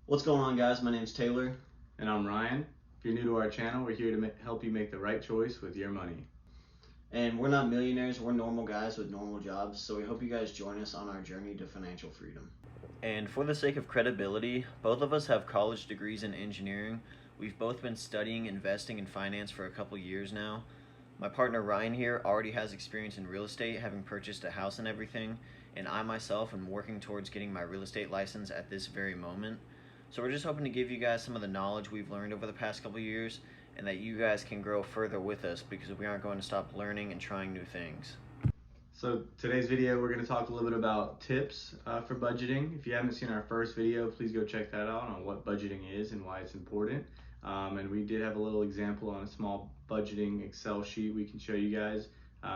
What's going on, guys? My name's Taylor, And I'm Ryan. If you're new to our channel, we're here to help you make the right choice with your money. and we're not millionaires, we're normal guys with normal jobs, so we hope you guys join us on our journey to financial freedom. And for the sake of credibility, both of us have college degrees in engineering. We've both been studying investing in finance for a couple years now. My partner Ryan here already has experience in real estate, having purchased a house and everything, and I myself am working towards getting my real estate license at this very moment. So we're just hoping to give you guys some of the knowledge we've learned over the past couple years and that you guys can grow further with us because we aren't going to stop learning and trying new things. So today's video, we're going to talk a little bit about tips for budgeting. If you haven't seen our first video, please go check that out on what budgeting is and why it's important. And we did have a little example on a small budgeting Excel sheet we can show you guys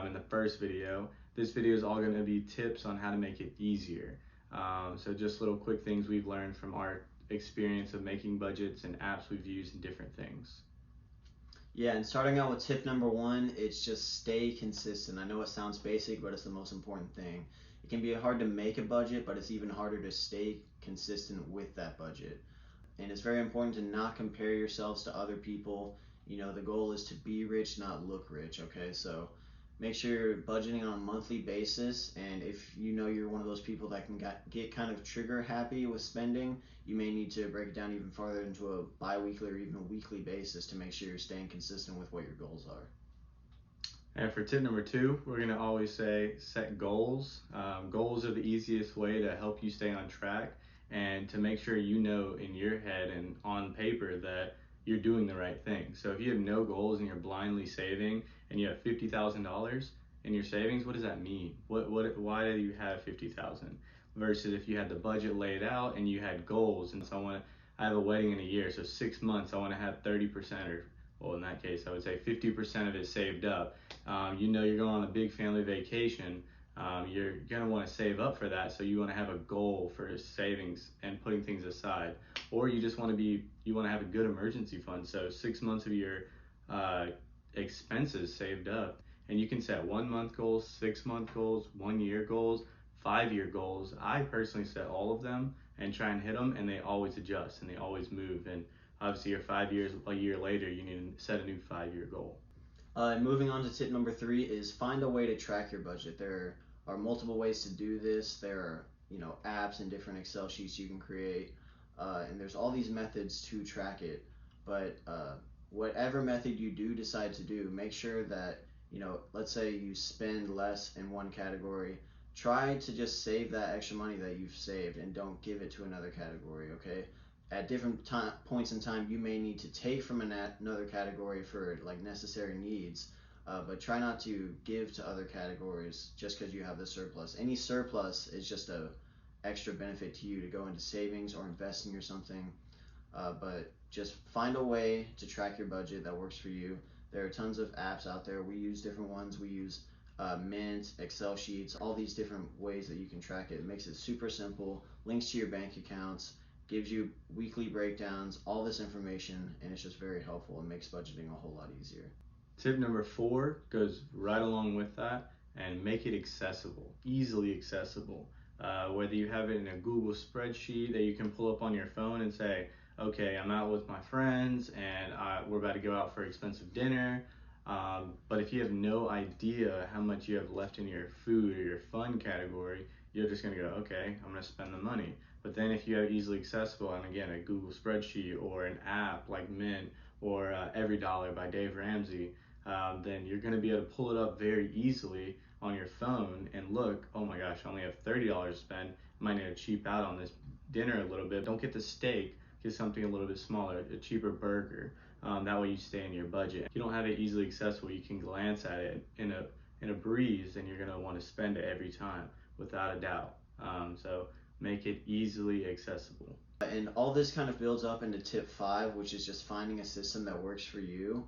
in the first video. This video is all going to be tips on how to make it easier. So just little quick things we've learned from our experience of making budgets and apps we've used and different things. Yeah, and starting out with tip number one, it's just stay consistent. I know it sounds basic, but it's the most important thing. It can be hard to make a budget, but it's even harder to stay consistent with that budget. And it's very important to not compare yourselves to other people. You know, the goal is to be rich, not look rich, okay? So make sure you're budgeting on a monthly basis. And if you know you're one of those people that can get kind of trigger happy with spending, you may need to break it down even farther into a bi-weekly or even a weekly basis to make sure you're staying consistent with what your goals are. And for tip number two, we're going to always say set goals. Goals are the easiest way to help you stay on track and to make sure you know in your head and on paper that you're doing the right thing. So if you have no goals and you're blindly saving and you have $50,000 in your savings, what does that mean? Why do you have 50,000? Versus if you had the budget laid out and you had goals, and so I have a wedding in a year, so 6 months I want to have 30%, or well, in that case I would say 50% of it saved up. You know you're going on a big family vacation. You're gonna want to save up for that, so you want to have a goal for savings and putting things aside. Or you just want to have a good emergency fund, so 6 months of your uh, expenses saved up. And you can set 1 month goals, 6 month goals, 1 year goals, 5 year goals. I personally set all of them and try and hit them, and they always adjust and they always move. And obviously, you're 5 years, a year later, you need to set a new 5 year goal. Moving on to tip number three is find a way to track your budget. There are multiple ways to do this. There are, apps and different Excel sheets you can create, and there's all these methods to track it. But whatever method you do decide to do, make sure that, let's say you spend less in one category, try to just save that extra money that you've saved and don't give it to another category, okay? At different points in time, you may need to take from another category for like necessary needs, but try not to give to other categories just because you have the surplus. Any surplus is just a extra benefit to you to go into savings or investing or something. But just find a way to track your budget that works for you. There are tons of apps out there. We use different ones. We use Mint, Excel sheets, all these different ways that you can track it. It makes it super simple, links to your bank accounts, gives you weekly breakdowns, all this information, and it's just very helpful and makes budgeting a whole lot easier. Tip number four goes right along with that, and make it accessible, easily accessible. Whether you have it in a Google spreadsheet that you can pull up on your phone and say, okay, I'm out with my friends and we're about to go out for expensive dinner. But if you have no idea how much you have left in your food or your fun category, you're just gonna go, okay, I'm gonna spend the money. But then if you have easily accessible, and again, a Google spreadsheet or an app like Mint or Every Dollar by Dave Ramsey, then you're going to be able to pull it up very easily on your phone and look, oh my gosh, I only have $30 to spend. I might need to cheap out on this dinner a little bit. Don't get the steak, get something a little bit smaller, a cheaper burger. That way you stay in your budget. If you don't have it easily accessible, you can glance at it in a breeze, and you're going to want to spend it every time without a doubt. So make it easily accessible. And all this kind of builds up into tip five, which is just finding a system that works for you.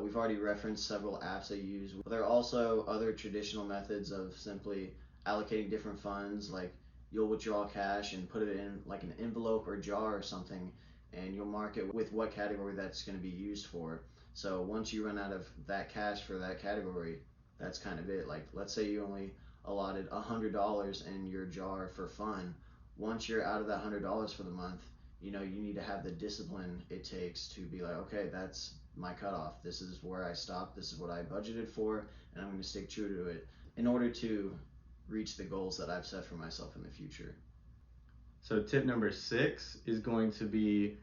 We've already referenced several apps I use. There are also other traditional methods of simply allocating different funds, like you'll withdraw cash and put it in like an envelope or jar or something, and you'll mark it with what category that's going to be used for. So once you run out of that cash for that category, that's kind of it. Like, let's say you only allotted $100 in your jar for fun. Once you're out of that $100 for the month, you need to have the discipline it takes to be like, okay, that's my cutoff. This is where I stop. This is what I budgeted for, and I'm going to stick true to it in order to reach the goals that I've set for myself in the future. So tip number 6 is going to be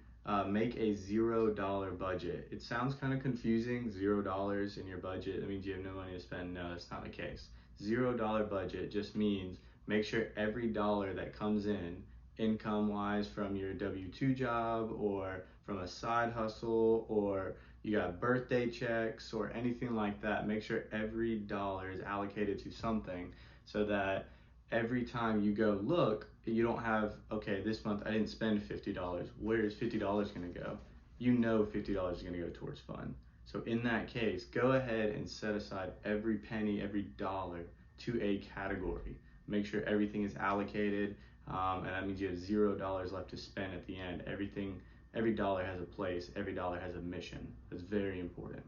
make a $0 budget. It sounds kind of confusing, $0 in your budget. That means you have no money to spend. No, that's not the case. $0 budget just means make sure every dollar that comes in, income-wise from your W-2 job or from a side hustle, or you got birthday checks or anything like that, make sure every dollar is allocated to something so that every time you go look, you don't have, okay, this month I didn't spend $50. Where is $50 going to go? You know $50 is going to go towards fun. So in that case, go ahead and set aside every penny, every dollar to a category. Make sure everything is allocated, and that means you have $0 left to spend at the end. Every dollar has a place, every dollar has a mission. That's very important.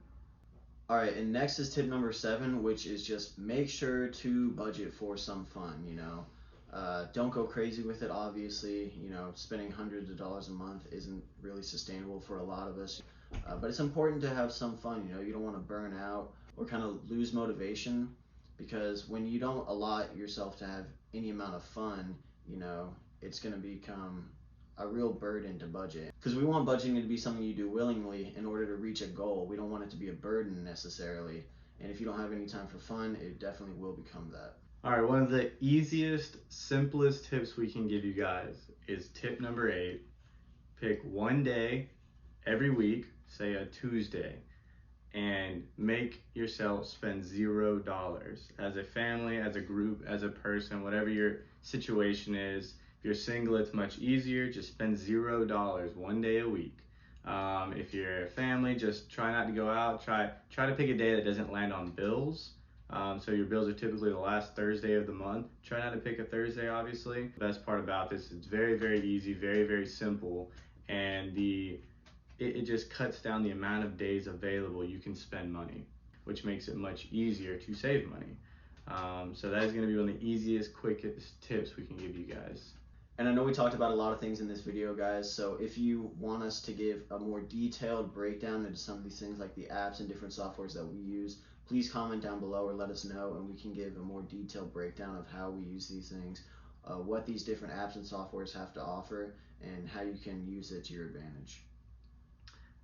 All right, and next is tip number 7, which is just make sure to budget for some fun. Don't go crazy with it. Obviously, spending hundreds of dollars a month isn't really sustainable for a lot of us. But it's important to have some fun. You don't want to burn out or kind of lose motivation, because when you don't allot yourself to have any amount of fun, it's going to become a real burden to budget, because we want budgeting to be something you do willingly in order to reach a goal. We don't want it to be a burden necessarily, and if you don't have any time for fun, it definitely will become that. All right, one of the easiest, simplest tips we can give you guys is tip number 8. Pick one day every week, say a Tuesday, and make yourself spend $0 as a family, as a group, as a person, whatever your situation is. If you're single, it's much easier. Just spend $0 one day a week. If you're a family, just try not to go out. Try to pick a day that doesn't land on bills. So your bills are typically the last Thursday of the month. Try not to pick a Thursday, obviously. The best part about this is it's very, very easy, very, very simple, and it just cuts down the amount of days available you can spend money, which makes it much easier to save money. So that is going to be one of the easiest, quickest tips we can give you guys. And I know we talked about a lot of things in this video, guys, so if you want us to give a more detailed breakdown into some of these things like the apps and different softwares that we use, please comment down below or let us know, and we can give a more detailed breakdown of how we use these things, what these different apps and softwares have to offer, and how you can use it to your advantage.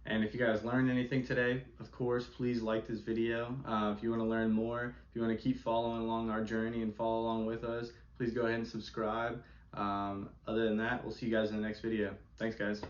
And if you guys learned anything today, of course, please like this video. If you want to learn more, if you want to keep following along our journey and follow along with us, please go ahead and subscribe. Other than that, we'll see you guys in the next video. Thanks, guys.